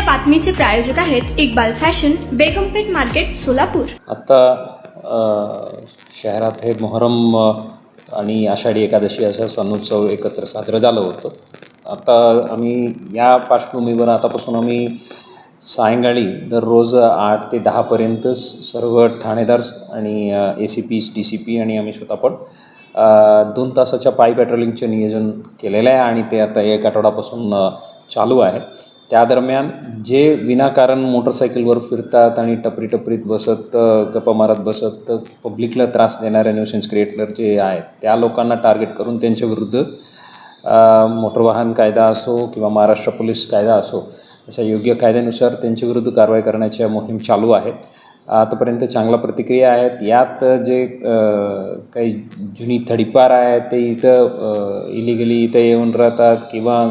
बातमीचे प्रायोजक आहेत Iqbal fashion, बेगमपेठ market, Solapur. आता शहरात हे मोहरम आणि आषाढी एकादशी असा सणोत्सव एकत्र साजरं झालं होतं। आता आम्ही या पार्श्वभूमीवर आतापासून आम्ही सायंकाळी दररोज 8 ते 10 पर्यंत सर्व ठाणेदार आणि ACPs, DCP आणि आम्ही स्वतः पण 2 तासाच्या पायी पेट्रोलिंगचे नियोजन केलेलं आहे आणि ते आता एक आठवड्यापासून चालू आहे। त्या दरम्यान जे विनाकारण मोटरसायकलवर फिरतात आणि टपरीत बसत गप्पा मारत बसत पब्लिकला त्रास देणारे न्यूसेन्स क्रिएटर जे आहेत त्या लोकांना टार्गेट करून त्यांच्या विरुद्ध मोटर वाहन कायदा असो किंवा महाराष्ट्र पोलीस कायदा असो अशा योग्य कायद्यानुसार त्यांच्या विरुद्ध कारवाई करण्याच्या मोहीम चालू आहेत। आतापर्यंत चांगल्या प्रतिक्रिया आहेत। यात जे काही जुनी थडीपार आहे ते इथं इलिगली इथं येऊन राहतात किंवा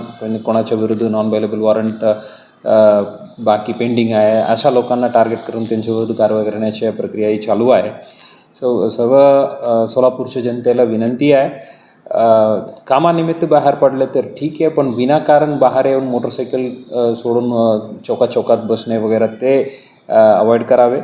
कोणाच्या विरुद्ध नॉन अवेलेबल वॉरंट बाकी पेंडिंग आहे अशा लोकांना टार्गेट करून त्यांच्या विरुद्ध कारवाई करण्याच्या प्रक्रियाही चालू आहे। सर्व सोलापूरच्या जनतेला विनंती आहे, कामानिमित्त बाहेर पडले तर ठीक आहे, पण विनाकारण बाहेर येऊन मोटरसायकल सोडून चौकात बसणे वगैरे ते अवॉइड करावे।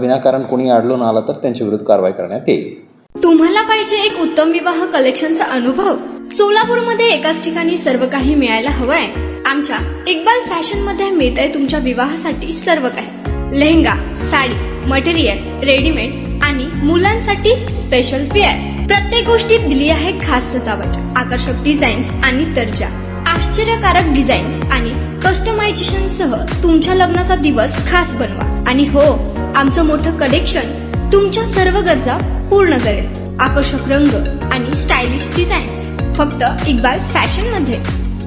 विनाकारण कोणी आढळून आला तर त्यांच्या विरुद्ध कारवाई करण्यात येईल। तुम्हाला पाहिजे एक उत्तम विवाह कलेक्शनचा अनुभव? सोलापूरमध्ये एकाच ठिकाणी सर्व काही मिळायला हवंय? आमच्या इक्बाल फॅशन मध्ये मिळतंय तुमच्या विवाहासाठी सर्व काही। लेहंगा, साडी, मटेरियल, रेडीमेड आणि मुलांसाठी स्पेशल वेअर। प्रत्येक गोष्टीत दिली आहे खास सजावट, आकर्षक डिझाईन्स आणि दर्जा, आश्चर्यकारक डिझाईन्स आणि कस्टमायझेशन सह तुमच्या लग्नाचा दिवस खास बनवा। आणि हो, आमचं मोठं कलेक्शन तुमच्या सर्व गरजा पूर्ण करेल। आकर्षक रंग आणि स्टायलिश डिझाईन्स फक्त इक्बाल फॅशन मध्ये।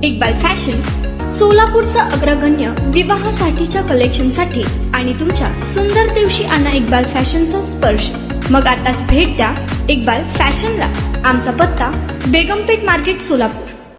इक्बाल फॅशन सोलापूरचा अग्रगण्य विवाहासाठीच्या कलेक्शनसाठी आणि तुमच्या सुंदर दिवशी आणा इक्बाल फॅशनचा स्पर्श। मग आताच भेट द्या इक्बाल फॅशनला। आमचा पत्ता बेगमपेठ मार्केट, सोलापूर।